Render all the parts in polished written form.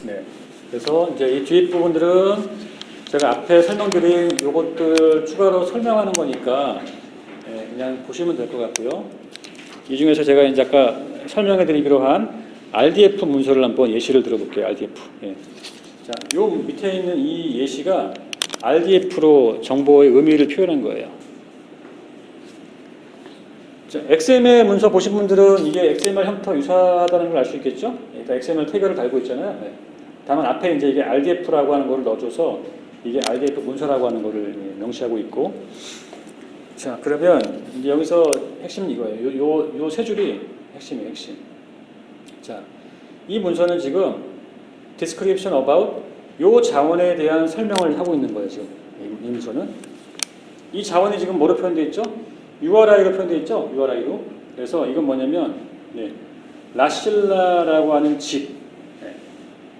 네. 그래서 이제 이 뒷부분들은 제가 앞에 설명드린 요것들 추가로 설명하는 거니까 그냥 보시면 될 것 같고요. 이 중에서 제가 이제 아까 설명해 드리기로 한 RDF 문서를 한번 예시를 들어볼게요. RDF. 예. 자, 요 밑에 있는 이 예시가 RDF로 정보의 의미를 표현한 거예요. 자, XML 문서 보신 분들은 이게 XML 형태와 유사하다는 걸 알 수 있겠죠? 일단 XML 태그를 달고 있잖아요. 네. 다만 앞에 이제 이게 RDF라고 하는 거를 넣어줘서 이게 RDF 문서라고 하는 거를 명시하고 있고. 자, 그러면 이제 여기서 핵심은 이거예요. 요 세 줄이 핵심이에요, 핵심. 자, 이 문서는 지금 description about 요 자원에 대한 설명을 하고 있는 거예요, 지금. 이 문서는. 이 자원이 지금 뭐로 표현되어 있죠? URI로 표현되어 있죠? URI로. 그래서 이건 뭐냐면, 네, 라실라라고 하는 집. 네,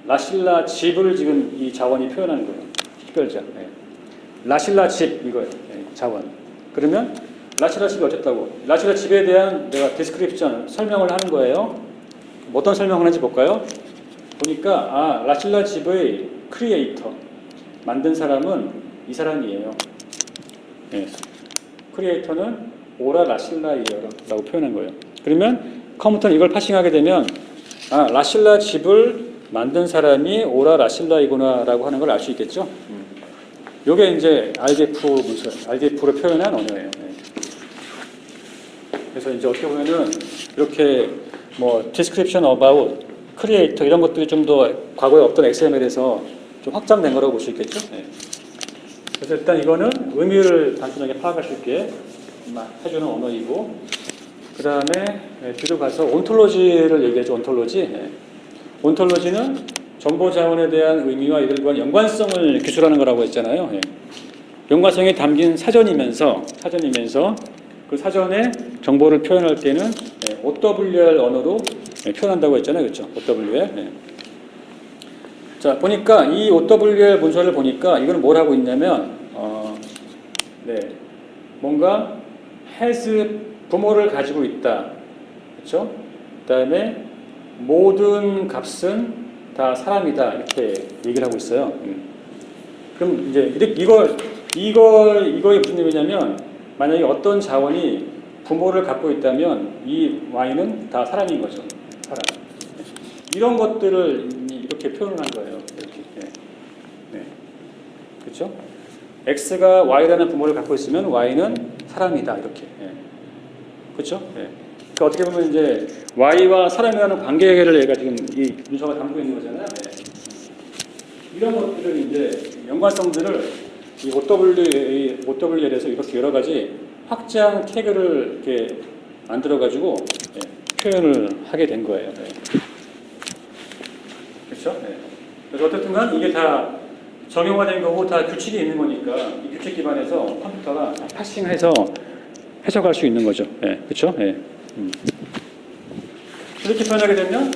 라실라 집을 지금 이 자원이 표현하는 거예요. 식별자. 네. 라실라 집, 이거예요. 네, 자원. 그러면 라실라 집이 어쨌다고? 라실라 집에 대한 내가 디스크립션, 설명을 하는 거예요. 어떤 설명을 하는지 볼까요? 보니까 라실라 집의 크리에이터, 만든 사람은 이 사람이에요. 네. 크리에이터는 오라 라실라이어라고 표현한 거예요. 그러면 컴퓨터는 이걸 파싱하게 되면 라실라 집을 만든 사람이 오라 라실라이구나라고 하는 걸 알 수 있겠죠. 요게 이제 RDF 문서, RDF로 표현한 언어예요. 네. 그래서 이제 어떻게 보면은 이렇게 뭐 description about, creator 이런 것들이 좀 더 과거에 없던 XML에서 좀 확장된 거라고 볼 수 있겠죠. 네. 그래서 일단 이거는 의미를 단순하게 파악할 수 있게 해주는 언어이고, 그 다음에 뒤로 가서 온톨로지를 얘기하죠. 온톨로지. 네. 온톨로지는 정보 자원에 대한 의미와 이들과 연관성을 기술하는 거라고 했잖아요. 예. 연관성이 담긴 사전이면서 그 사전에 정보를 표현할 때는 OWL 언어로 표현한다고 했잖아요. 그렇죠? OWL. 예. 자, 보니까 이 OWL 문서를 보니까 이건 뭘 하고 있냐면 뭔가 has 부모를 가지고 있다. 그렇죠? 그다음에 모든 값은 다 사람이다 이렇게 얘기를 하고 있어요. 그럼 이제 이거의 무슨 의미냐면 만약에 어떤 자원이 부모를 갖고 있다면 이 Y는 다 사람인 거죠. 사람. 이런 것들을 이렇게 표현을 한 거예요. 이렇게. 네. 그렇죠? X가 Y라는 부모를 갖고 있으면 Y는 사람이다 이렇게. 그렇죠? 그러니까 어떻게 보면 이제 Y와 사람이라는 관계를 얘가 지금 이 문서가 담고 있는 거잖아요. 이런 것들을 이제 연관성들을 이 OWL에서 이렇게 여러 가지 확장 태그를 이렇게 만들어 가지고 표현을 하게 된 거예요. 그렇죠? 그래서 어쨌든간 이게 다 정형화된 거고 다 규칙이 있는 거니까 이 규칙 기반에서 컴퓨터가 파싱해서 해석할 수 있는 거죠. 그렇죠? 이렇게 표현하게 되면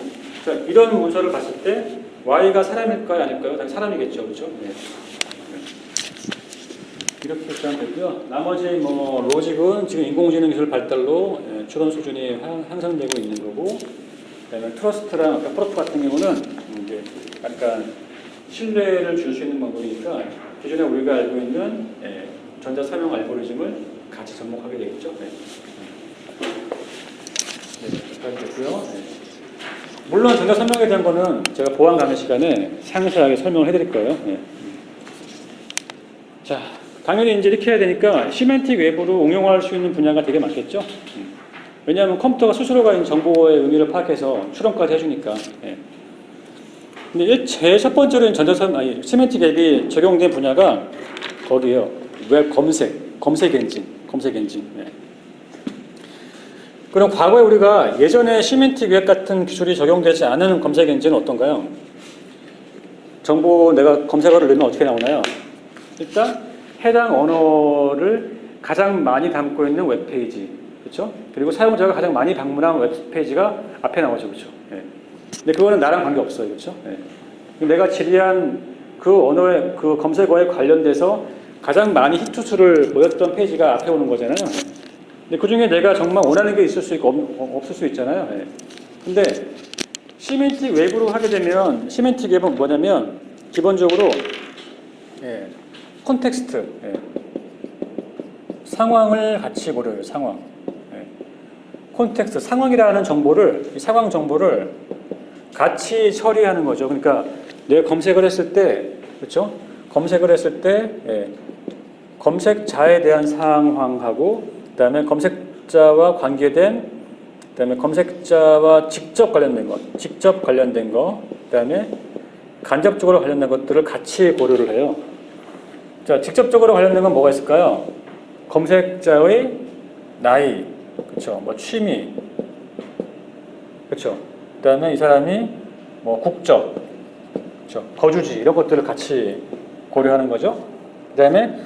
자, 이런 문서를 봤을 때 Y가 사람일까요? 아닐까요? 당연히 사람이겠죠. 그렇죠? 이렇게 표현하면 되고요. 나머지 뭐 로직은 지금 인공지능 기술 발달로 추론 수준이 향상되고 있는 거고, 그다음에 트러스트랑 아까 프로프 같은 경우는 이제 약간 신뢰를 줄 수 있는 방법이니까 기존에 우리가 알고 있는 전자 사명 알고리즘을 같이 접목하게 되겠죠. 여기까지 됐고요. 물론 전자 설명에 대한 거는 제가 보안 강의 시간에 상세하게 설명을 해드릴 거예요. 자, 당연히 이제 이렇게 해야 되니까 시멘틱 웹으로 응용할 수 있는 분야가 되게 많겠죠. 왜냐하면 컴퓨터가 스스로가 있는 정보의 의미를 파악해서 추론까지 해주니까. 근데 제일 첫 번째로 시멘틱 웹이 적용된 분야가 거기에요. 웹 검색 엔진. 그럼 과거에 우리가 예전에 시멘틱 웹 같은 기술이 적용되지 않은 검색 엔진은 어떤가요? 정보 내가 검색어를 넣으면 어떻게 나오나요? 일단 해당 언어를 가장 많이 담고 있는 웹페이지, 그렇죠? 그리고 사용자가 가장 많이 방문한 웹페이지가 앞에 나오죠, 그렇죠? 근데 그거는 나랑 관계 없어요, 그렇죠? 예. 내가 질의한 그 언어의 그 검색어에 관련돼서 가장 많이 히트 수를 보였던 페이지가 앞에 오는 거잖아요. 근데 그 중에 내가 정말 원하는 게 있을 수 있고 없을 수 있잖아요. 예. 근데 시멘틱 웹으로 하게 되면 시멘틱 웹은 뭐냐면 기본적으로 예, 콘텍스트 예. 상황을 같이 고려해요. 상황. 예. 콘텍스트 상황이라는 정보를 이 상황 정보를 같이 처리하는 거죠. 그러니까 내가 검색을 했을 때 그렇죠? 검색을 했을 때 예. 검색자에 대한 상황하고 그다음에 검색자와 관계된 그다음에 검색자와 직접 관련된 것, 그다음에 간접적으로 관련된 것들을 같이 고려를 해요. 자, 직접적으로 관련된 건 뭐가 있을까요? 검색자의 나이, 그렇죠? 뭐 취미, 그렇죠? 그다음에 이 사람이 뭐 국적, 그렇죠? 거주지 이런 것들을 같이 고려하는 거죠. 그다음에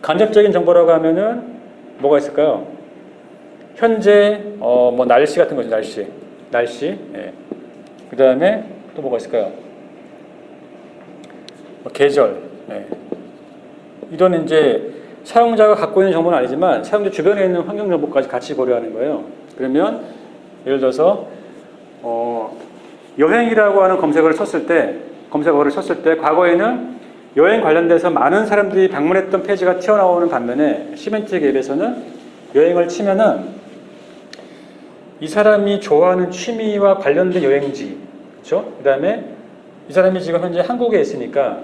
간접적인 정보라고 하면은 뭐가 있을까요? 현재 뭐 날씨 같은 거죠. 날씨. 예. 그다음에 또 뭐가 있을까요? 뭐 계절. 예. 이런 이제 사용자가 갖고 있는 정보는 아니지만 사용자 주변에 있는 환경 정보까지 같이 고려하는 거예요. 그러면 예를 들어서 여행이라고 하는 검색어를 쳤을 때 과거에는 여행 관련돼서 많은 사람들이 방문했던 페이지가 튀어나오는 반면에 시멘틱 앱에서는 여행을 치면은 이 사람이 좋아하는 취미와 관련된 여행지, 그렇죠? 그다음에 이 사람이 지금 현재 한국에 있으니까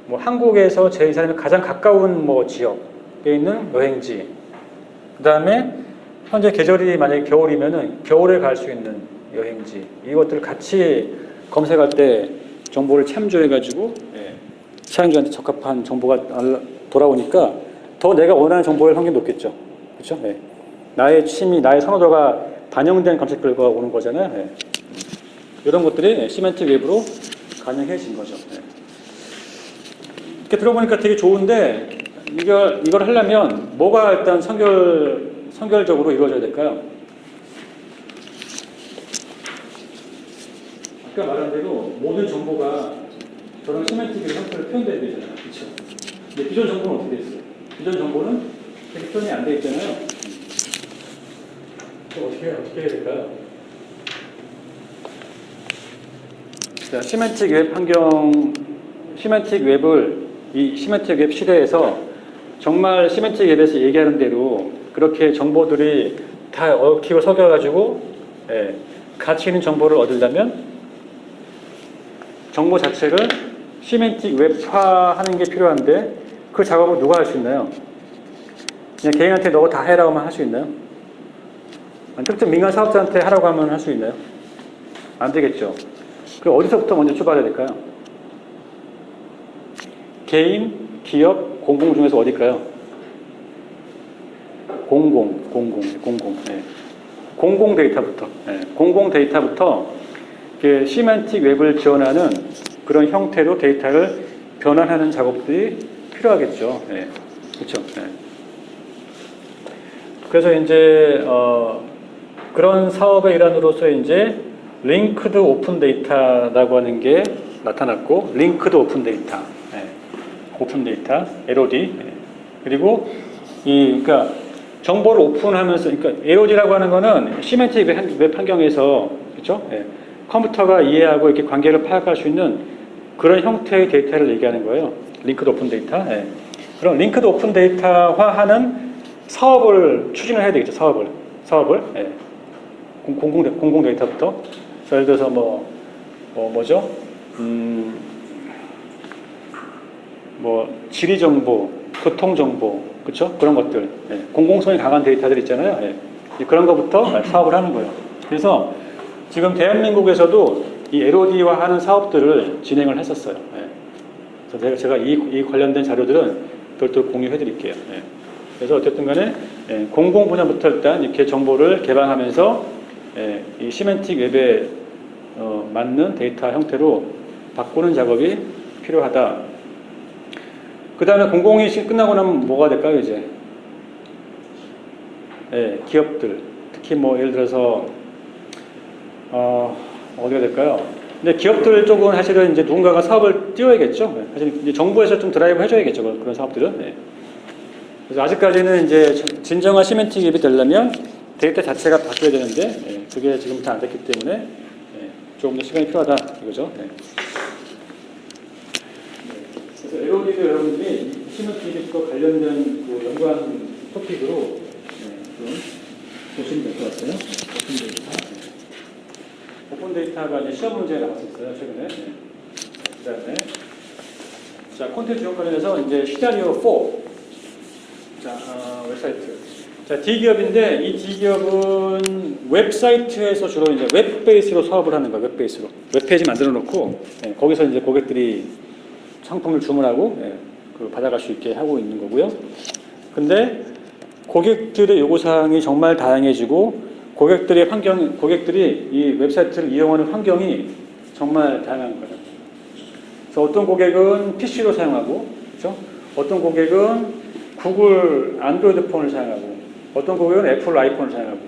뭐 한국에서 이 사람이 가장 가까운 뭐 지역에 있는 여행지, 그다음에 현재 계절이 만약에 겨울이면은 겨울에 갈 수 있는 여행지, 이것들을 같이 검색할 때 정보를 참조해가지고 사용자한테 적합한 정보가 돌아오니까 더 내가 원하는 정보의 확률이 높겠죠, 그렇죠? 네. 나의 취미, 나의 선호도가 반영된 검색 결과가 오는 거잖아요. 네. 이런 것들이 시멘틱 웹으로 가능해진 거죠. 네. 이렇게 들어보니까 되게 좋은데 이걸 하려면 뭐가 일단 선결적으로 이루어져야 될까요? 아까 말한 대로 모든 정보가 저런 시멘틱 웹 형태로 표현돼야 되잖아요. 그렇죠? 근데 기존 정보는 어떻게 됐어요? 기존 정보는 이렇게 표현이 안 돼 있잖아요. 어떻게 해야 될까요? 자, 시멘틱 웹을 이 시멘틱 웹 시대에서 정말 시멘틱 웹에서 얘기하는 대로 그렇게 정보들이 다 얽히고 섞여가지고 가치 있는 정보를 얻으려면 정보 자체를 시멘틱 웹화하는 게 필요한데 그 작업을 누가 할 수 있나요? 그냥 개인한테 너가 다 해라고 하면 할 수 있나요? 특정 민간 사업자한테 하라고 하면 할 수 있나요? 안 되겠죠. 그럼 어디서부터 먼저 출발해야 될까요? 개인, 기업, 공공 중에서 어딜까요? 공공. 네. 공공 데이터부터. 네. 공공 데이터부터 시멘틱 웹을 지원하는 그런 형태로 데이터를 변환하는 작업들이 필요하겠죠. 네. 그렇죠. 네. 그래서 이제 그런 사업의 일환으로서 이제 링크드 오픈 데이터라고 하는 게 나타났고, 링크드 오픈 데이터, 오픈 데이터, LOD, 그리고 그러니까 정보를 오픈하면서, 그러니까 LOD라고 하는 거는 시멘틱 웹 환경에서 그렇죠? 컴퓨터가 이해하고 이렇게 관계를 파악할 수 있는 그런 형태의 데이터를 얘기하는 거예요. 링크드 오픈 데이터. 그럼 링크드 오픈 데이터화하는 사업을 추진을 해야 되겠죠. 사업을. 공공 데이터부터. 예를 들어서 뭐죠? 뭐 지리 정보, 교통 정보, 그렇죠? 그런 것들, 공공성이 강한 데이터들 있잖아요. 그런 것부터 사업을 하는 거예요. 그래서 지금 대한민국에서도 이 LOD화하는 사업들을 진행을 했었어요. 그래서 제가 이 관련된 자료들은 별도로 공유해드릴게요. 그래서 어쨌든간에 공공 분야부터 일단 이렇게 정보를 개방하면서 이 시멘틱 웹에 맞는 데이터 형태로 바꾸는 작업이 필요하다. 그 다음에 공공이 끝나고 나면 뭐가 될까요, 이제? 기업들. 특히 뭐 예를 들어서 어디가 될까요? 근데 기업들 쪽은 사실은 이제 누군가가 사업을 띄워야겠죠. 네. 사실 이제 정부에서 좀 드라이브 해줘야겠죠. 그런 사업들은. 네. 그래서 아직까지는 이제 진정한 시멘틱 기업이 되려면 데이터 자체가 바뀌어야 되는데 네. 그게 지금부터 안 됐기 때문에 네. 조금 더 시간이 필요하다 이거죠. 네. 그래서 에로디도 여러분들이 시멘틱 기업과 관련된 그 연관 토픽으로 네. 좀 보시면 될 것 같아요. 오픈 데이터. 오픈 데이터가 이제 시험 문제에 나왔었어요 최근에. 네. 그다음에 자 콘텐츠 관련해서 이제 시나리오 4. 자 웹사이트. 자 D기업인데 이 D기업은 웹사이트에서 주로 이제 웹 베이스로 사업을 하는 거예요. 웹 베이스로 웹페이지 만들어 놓고 네, 거기서 이제 고객들이 상품을 주문하고 네, 그 받아갈 수 있게 하고 있는 거고요. 근데 고객들의 요구사항이 정말 다양해지고 고객들이 이 웹사이트를 이용하는 환경이 정말 다양한 거죠. 그래서 어떤 고객은 PC로 사용하고, 그렇죠? 어떤 고객은 구글 안드로이드 폰을 사용하고, 어떤 고객은 애플 아이폰을 사용하고,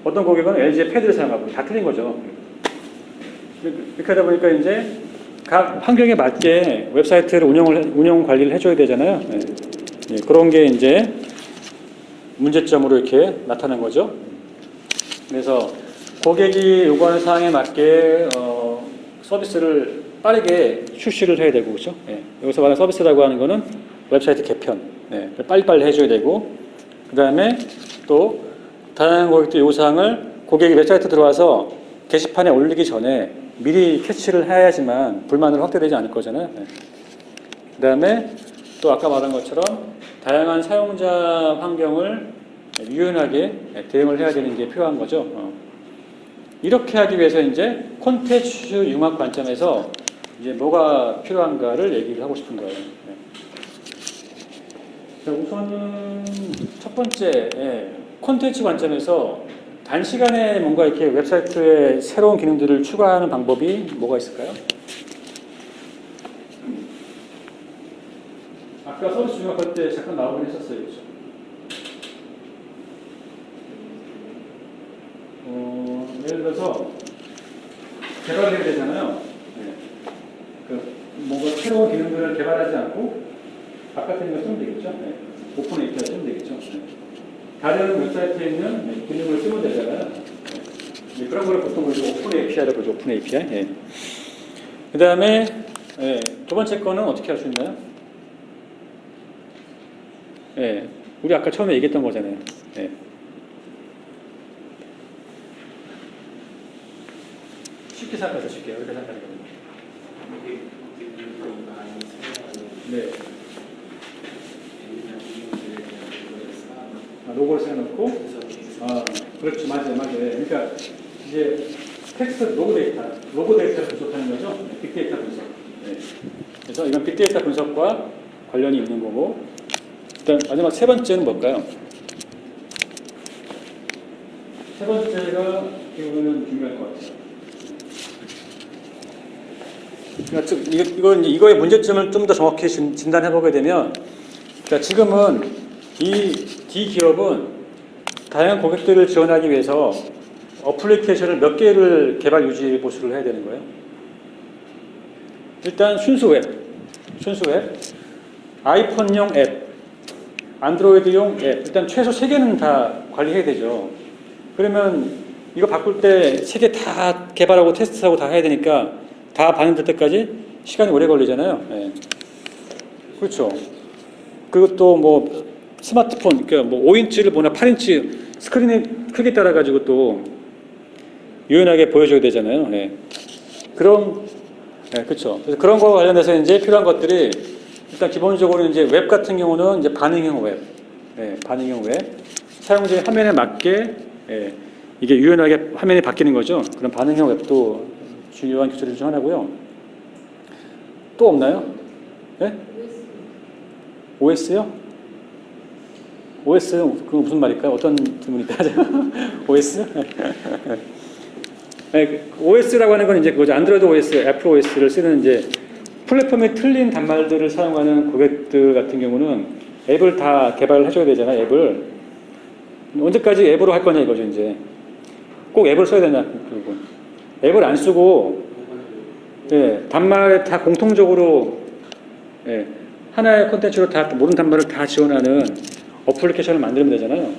어떤 고객은 LG 패드를 사용하고, 다 틀린 거죠. 이렇게 하다 보니까 이제 각 환경에 맞게 웹사이트를 운영 관리를 해줘야 되잖아요. 네. 네, 그런 게 이제 문제점으로 이렇게 나타난 거죠. 그래서 고객이 요구하는 사항에 맞게 서비스를 빠르게 출시를 해야 되고, 그렇죠? 네. 여기서 말하는 서비스라고 하는 거는 웹사이트 개편, 네. 빨리빨리 해줘야 되고, 그 다음에 또 다양한 고객들 요구사항을 고객이 웹사이트 들어와서 게시판에 올리기 전에 미리 캐치를 해야지만 불만으로 확대되지 않을 거잖아요. 네. 그 다음에 또 아까 말한 것처럼 다양한 사용자 환경을 유연하게 대응을 해야 되는 게 필요한 거죠. 이렇게 하기 위해서 이제 콘텐츠 융합 관점에서 이제 뭐가 필요한가를 얘기를 하고 싶은 거예요. 네. 자, 우선은 첫 번째 콘텐츠 관점에서 단시간에 뭔가 이렇게 웹사이트에 새로운 기능들을 추가하는 방법이 뭐가 있을까요? 아까 서비스 융합할 때 잠깐 나오긴 했었어요. 그렇죠? 예를 들어서 개발해야 되잖아요. 네. 그 뭔가 새로운 기능들을 개발하지 않고 바깥에 있는 걸 쓰면 되겠죠. 네. 오픈 API 쓰면 되겠죠. 네. 다른 웹사이트에 있는 기능을 쓰면 되잖아요. 네. 그런 거를 보통 오픈 API라고 그러죠. 오픈 API. 네. 그 다음에 두 번째 거는 어떻게 할 수 있나요? 네. 우리 아까 처음에 얘기했던 거잖아요. 네. 쉽게 생각해서 쉽게 이렇게 생각하는 네. 로고를 써놓고 그렇죠. 맞아요. 그러니까 이제 텍스트 로고 데이터를 분석하는 거죠. 빅데이터 분석. 네. 그래서 이건 빅데이터 분석과 관련이 있는 거고 일단 마지막 세 번째는 뭘까요? 세 번째가 이거는 중요할 것 같아요. 그러니까 이거의 문제점을 좀 더 정확히 진단해 보게 되면, 그러니까 지금은 이 D기업은 다양한 고객들을 지원하기 위해서 어플리케이션을 몇 개를 개발 유지 보수를 해야 되는 거예요. 일단 순수 웹, 아이폰용 앱, 안드로이드용 앱, 일단 최소 3개는 다 관리해야 되죠. 그러면 이거 바꿀 때 3개 다 개발하고 테스트하고 다 해야 되니까 다 반영될 때까지 시간이 오래 걸리잖아요. 네. 그렇죠. 그리고 또 뭐 스마트폰, 그러니까 뭐 5인치를 보나 8인치 스크린의 크기 따라 가지고 또 유연하게 보여줘야 되잖아요. 네. 그렇죠. 그래서 그런 거와 관련해서 이제 필요한 것들이 일단 기본적으로 이제 웹 같은 경우는 이제 반응형 웹, 반응형 웹, 사용자의 화면에 맞게 이게 유연하게 화면이 바뀌는 거죠. 그런 반응형 웹도 중요한 기술들 중 하나고요. 또 없나요? 네? OS요? OS 그건 무슨 말일까요? 어떤 질문일까요? OS? OS라고 하는 건 이제 그거죠. 안드로이드 OS, 애플 OS를 쓰는 이제 플랫폼이 틀린 단말들을 사용하는 고객들 같은 경우는 앱을 다 개발을 해줘야 되잖아요. 앱을 언제까지 앱으로 할 거냐 이거죠. 이제 꼭 앱을 써야 되냐 그리고 앱을 안 쓰고 예, 단말에 다 공통적으로 예, 하나의 콘텐츠로 다 모든 단말을 다 지원하는 어플리케이션을 만들면 되잖아요.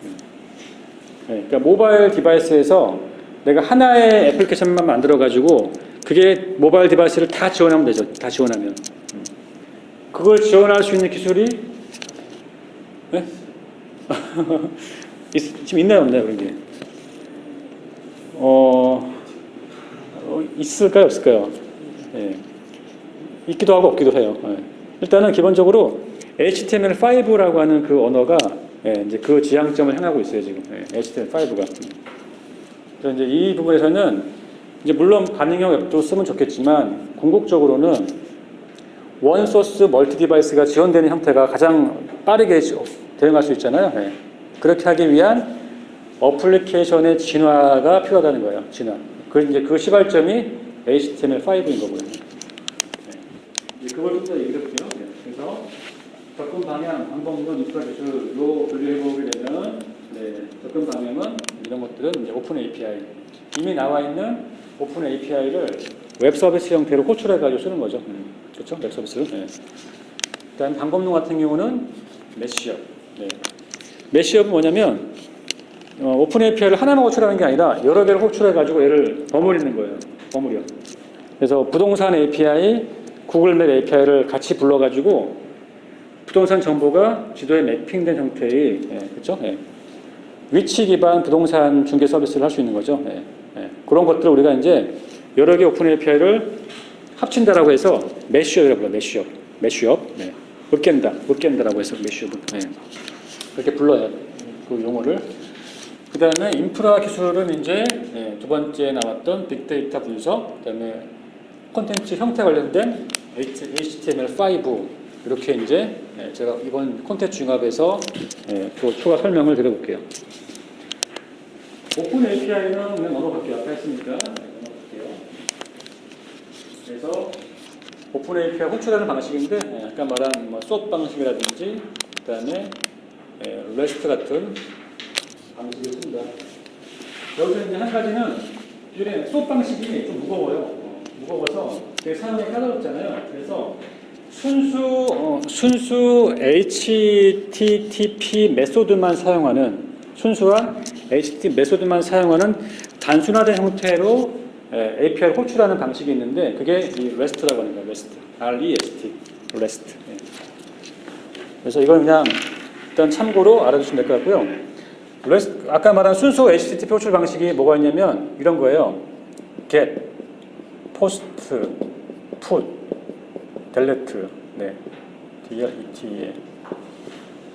예, 그러니까 모바일 디바이스에서 내가 하나의 애플리케이션만 만들어 가지고 그게 모바일 디바이스를 다 지원하면 되죠. 다 지원하면 그걸 지원할 수 있는 기술이 네? 지금 있나요, 없나요, 그런 게? 있을까요, 없을까요? 예. 있기도 하고 없기도 해요. 예. 일단은 기본적으로 HTML5라고 하는 그 언어가 예, 이제 그 지향점을 향하고 있어요, 지금. 예, HTML5가. 그래서 이제 이 부분에서는 이제 물론 반응형 앱도 쓰면 좋겠지만 궁극적으로는 원 소스 멀티 디바이스가 지원되는 형태가 가장 빠르게 대응할 수 있잖아요. 예. 그렇게 하기 위한 어플리케이션의 진화가 필요하다는 거예요. 진화. 이제 그 시발점이 HTML5인 거고요. 네. 그걸 좀 더 얘기해 볼게요. 네. 그래서 접근 방향, 방법론, 인프라 기술로 분류해 보게 되면 네. 접근 방향은 이런 것들은 이제 오픈 API. 이미 나와 있는 오픈 API를 웹 서비스 형태로 호출해 가지고 쓰는 거죠. 그렇죠? 웹 서비스를. 네. 일단 방법론 같은 경우는 메시업. 네. 메시업은 뭐냐면 오픈 API를 하나만 호출하는 게 아니라 여러 개를 호출해가지고 얘를 버무리는 거예요. 버무려. 그래서 부동산 API, 구글맵 API를 같이 불러가지고 부동산 정보가 지도에 매핑된 형태의, 그렇죠? 예. 위치 기반 부동산 중개 서비스를 할 수 있는 거죠. 예. 예. 그런 것들을 우리가 이제 여러 개 오픈 API를 합친다라고 해서 메쉬업이라고 불러요. 메쉬업. 메쉬업. 네. 으깬다라고 해서 메쉬업. 네. 그렇게 불러요. 그 용어를. 그 다음에 인프라 기술은 이제 두 번째 나왔던 빅데이터 분석, 그 다음에 콘텐츠 형태 관련된 HTML5 이렇게 이제 제가 이번 콘텐츠 융합에서 또 추가 설명을 드려볼게요. 오픈 API는 그냥 넘어갈게요. 아까 했으니까 넘어갈게요. 그래서 오픈 API 호출하는 방식인데 아까 말한 숏 방식이라든지 그 다음에 REST 같은 방식을 씁니다. 여기서 이제 한 가지는 기존에 숏 방식이 좀 무거워요. 무거워서 되게 사용이 까다롭잖아요. 그래서 순수 HTTP 메소드만 사용하는 순수한 HTTP 메소드만 사용하는 단순화된 형태로 API를 호출하는 방식이 있는데 그게 이 REST라고 하는 거예요. REST, R-E-S-T, REST. 그래서 이건 그냥 일단 참고로 알아두시면 될 것 같고요. 아까 말한 순수 HTTP 호출 방식이 뭐가 있냐면 이런 거예요. get, post, put, delete, 네, DLET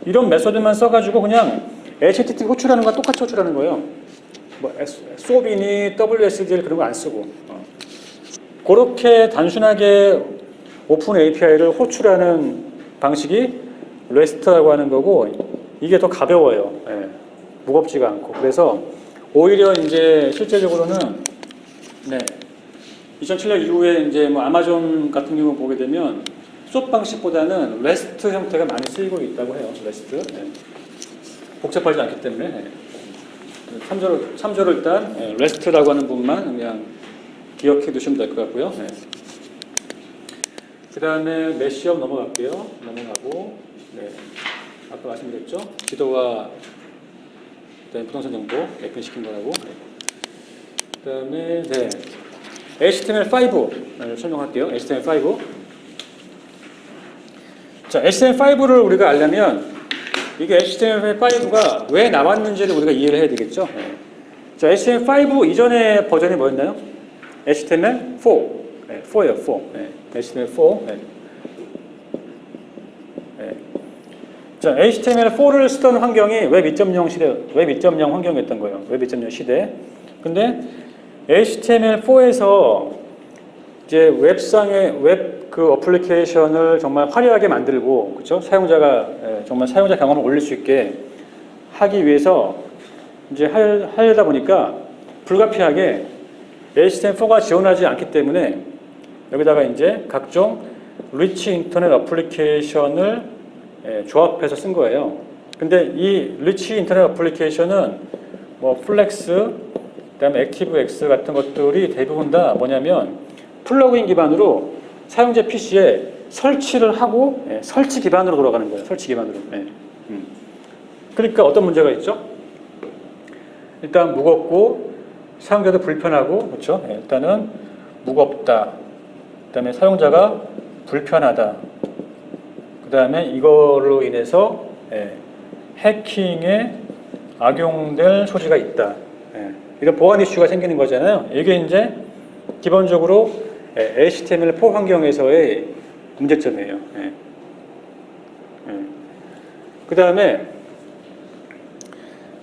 이런 메소드만 써가지고 그냥 HTTP 호출하는 거랑 똑같이 호출하는 거예요. 뭐 SOAP이니 WSDL 그런 거 안 쓰고 그렇게 단순하게 오픈 API를 호출하는 방식이 REST라고 하는 거고 이게 더 가벼워요. 네. 무겁지가 않고 그래서 오히려 이제 실제적으로는 네 2007년 이후에 이제 뭐 아마존 같은 경우 보게 되면 숏 방식보다는 REST 형태가 많이 쓰이고 있다고 해요. REST 네. 복잡하지 않기 때문에 네. 참조를 일단 REST라고 하는 부분만 그냥 기억해 두시면 될 것 같고요. 네. 그 다음에 메시업 넘어갈게요. 넘어가고 네. 아까 말씀드렸죠. 지도와 부동산 정보 매핑시킨 거라고. 네. 그 다음에 네. HTML5 설명할게요. HTML5. 자, HTML5를 우리가 알려면 이게 HTML5가 왜 나왔는지를 우리가 이해를 해야 되겠죠. 네. 자, HTML5 이전의 버전이 뭐였나요? HTML4. 네, 4예요, 4. 네. HTML4. 네. 네. 자, HTML4를 쓰던 환경이 웹 2.0 시대, 웹 2.0 환경이었던 거예요. 웹 2.0 시대. 근데 HTML4에서 이제 웹상의 웹 그 어플리케이션을 정말 화려하게 만들고, 그렇죠? 사용자가 정말 사용자 경험을 올릴 수 있게 하기 위해서 이제 하려다 보니까 불가피하게 HTML4가 지원하지 않기 때문에 여기다가 이제 각종 리치 인터넷 어플리케이션을 조합해서 쓴 거예요. 근데 이 리치 인터넷 어플리케이션은 뭐 플렉스, 그다음에 액티브엑스 같은 것들이 대부분 다 뭐냐면 플러그인 기반으로 사용자 PC에 설치를 하고 설치 기반으로 돌아가는 거예요. 설치 기반으로. 그러니까 어떤 문제가 있죠? 일단 무겁고 사용자도 불편하고 그렇죠? 일단은 무겁다. 그다음에 사용자가 불편하다. 그다음에 이걸로 인해서 해킹에 악용될 소지가 있다. 이런 보안 이슈가 생기는 거잖아요. 이게 이제 기본적으로 HTML4 환경에서의 문제점이에요. 그 다음에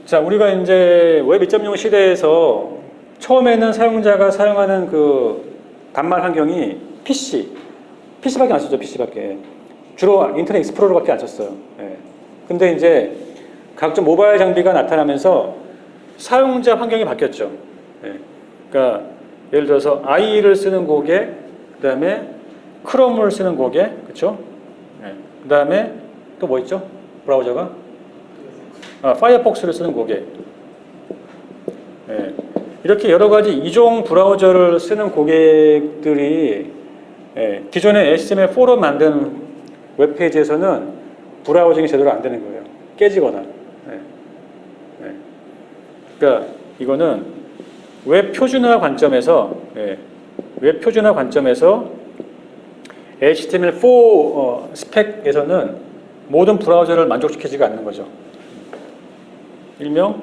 자 우리가 이제 웹 2.0 시대에서 처음에는 사용자가 사용하는 그 반말 환경이 PC밖에 안 썼죠. PC밖에 주로 인터넷 익스플로러밖에 안 썼어요. 근데 이제 각종 모바일 장비가 나타나면서 사용자 환경이 바뀌었죠. 그러니까 예를 들어서 IE를 쓰는 고객, 그 다음에 크롬을 쓰는 고객, 그렇죠? 그 다음에 또 뭐 있죠? 브라우저가? 파이어폭스를 쓰는 고객. 이렇게 여러 가지 이종 브라우저를 쓰는 고객들이 기존에 HTML4로 만든 웹페이지에서는 브라우징이 제대로 안 되는 거예요. 깨지거나. 그러니까 이거는 웹 표준화 관점에서 HTML4 스펙에서는 모든 브라우저를 만족시키지가 않는 거죠. 일명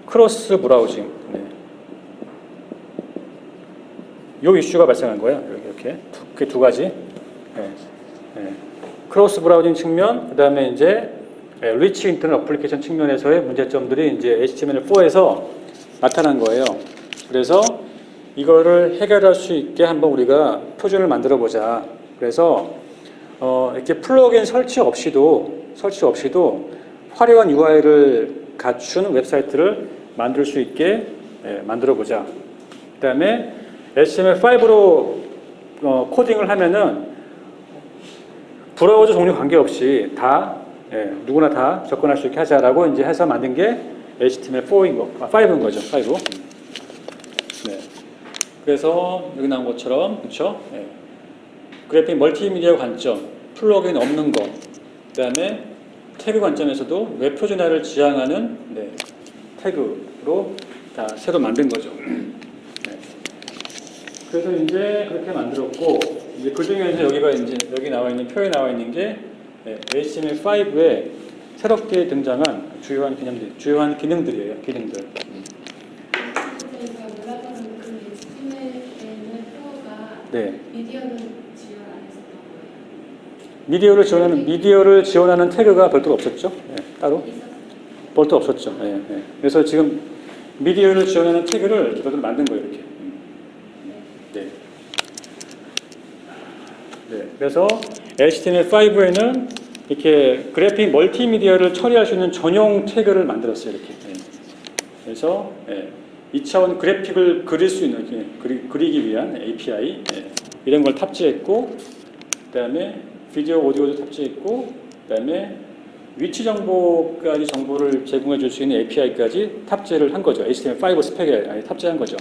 크로스 브라우징. 요 이슈가 발생한 거예요. 이렇게 두 가지. 크로스 브라우징 측면, 그다음에 이제 리치 인터넷 어플리케이션 측면에서의 문제점들이 이제 HTML4에서 나타난 거예요. 그래서 이거를 해결할 수 있게 한번 우리가 표준을 만들어 보자. 그래서 이렇게 플러그인 설치 없이도 화려한 UI를 갖춘 웹사이트를 만들 수 있게 만들어 보자. 그다음에 HTML5로 코딩을 하면은 브라우저 종류 관계없이 다 누구나 다 접근할 수 있게 하자라고 이제 해서 만든 게 HTML4인 거, 5인 거죠. 5. 그래서 여기 나온 것처럼 그렇죠? 그래픽 멀티미디어 관점, 플러그인 없는 거, 그다음에 태그 관점에서도 웹 표준화를 지향하는 태그로 다 새로 만든 거죠. 그래서 이제 그렇게 만들었고 이제 그 중에서 여기 나와 있는 표에 나와 있는 게 HTML5에 새롭게 등장한 주요한 기능들이에요. 기능들. 미디어는 지원 안 했었던 미디어를 거예요? 지원하는 태그가 별도로 없었죠. 따로 별도 없었죠. 그래서 지금 미디어를 지원하는 태그를 이것을 만든 거예요. 이렇게. 그래서 HTML5에는 이렇게 그래픽 멀티미디어를 처리할 수 있는 전용 태그를 만들었어요. 이렇게. 그래서 2차원 그래픽을 그릴 수 있는 그리기 위한 API 이런 걸 탑재했고, 그다음에 비디오 오디오도 탑재했고, 그다음에 위치 정보까지 정보를 제공해 줄 수 있는 API까지 탑재를 한 거죠. HTML5 스펙에 탑재한 거죠.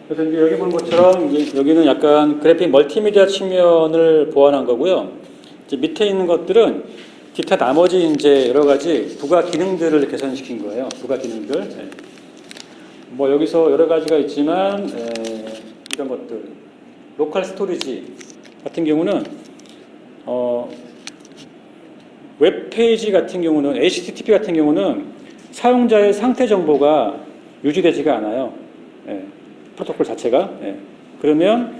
그래서 이제 여기 보는 것처럼 여기는 약간 그래픽 멀티미디어 측면을 보완한 거고요. 이제 밑에 있는 것들은 기타 나머지 이제 여러 가지 부가 기능들을 개선시킨 거예요. 부가 기능들. 뭐 여기서 여러 가지가 있지만 이런 것들, 로컬 스토리지 같은 경우는 웹페이지 같은 경우는 HTTP 같은 경우는 사용자의 상태 정보가 유지되지가 않아요. 프로토콜 자체가. 그러면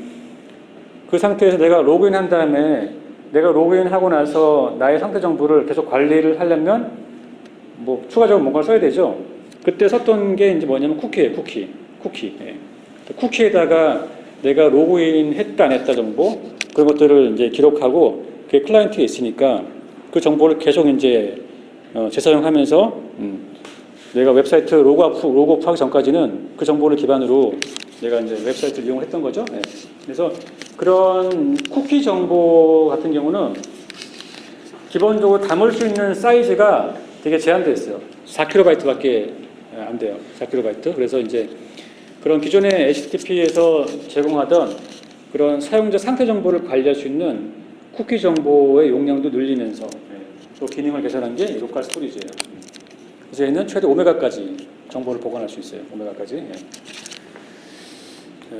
그 상태에서 내가 로그인한 다음에 내가 로그인하고 나서 나의 상태 정보를 계속 관리를 하려면 뭐 추가적으로 뭔가를 써야 되죠. 그때 썼던 게 이제 뭐냐면 쿠키예요. 쿠키에다가 내가 로그인 했다 안 했다 정보 그런 것들을 이제 기록하고 그게 클라이언트에 있으니까 그 정보를 계속 이제 재사용하면서 내가 웹사이트 로그오프 하기 전까지는 그 정보를 기반으로 내가 이제 웹사이트를 이용을 했던 거죠. 그래서 그런 쿠키 정보 같은 경우는 기본적으로 담을 수 있는 사이즈가 되게 제한되어 있어요. 4kB밖에 안 돼요. 4KB. 그래서 이제 그런 기존의 HTTP에서 제공하던 그런 사용자 상태 정보를 관리할 수 있는 쿠키 정보의 용량도 늘리면서 또 기능을 개선한 게 로컬 스토리지예요. 그래서 얘는 최대 오메가까지 정보를 보관할 수 있어요. 오메가까지.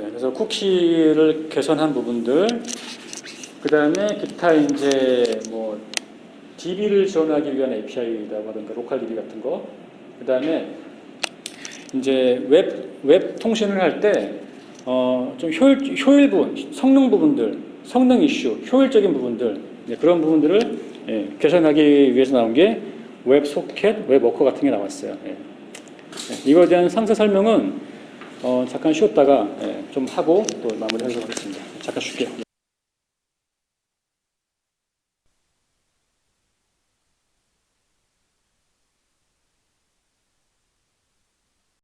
그래서 쿠키를 개선한 부분들, 그 다음에 기타 이제 뭐 DB를 지원하기 위한 API라고 하던가 로컬 DB 같은 거, 그 다음에 이제 웹 통신을 할 때 좀 효율 부분, 성능 부분들, 성능 이슈, 효율적인 부분들, 그런 부분들을 개선하기 위해서 나온 게 웹 소켓, 웹 워커 같은 게 나왔어요. 이거에 대한 상세 설명은 잠깐 쉬었다가 좀 하고 또 마무리하도록 하겠습니다. 잠깐 쉴게요.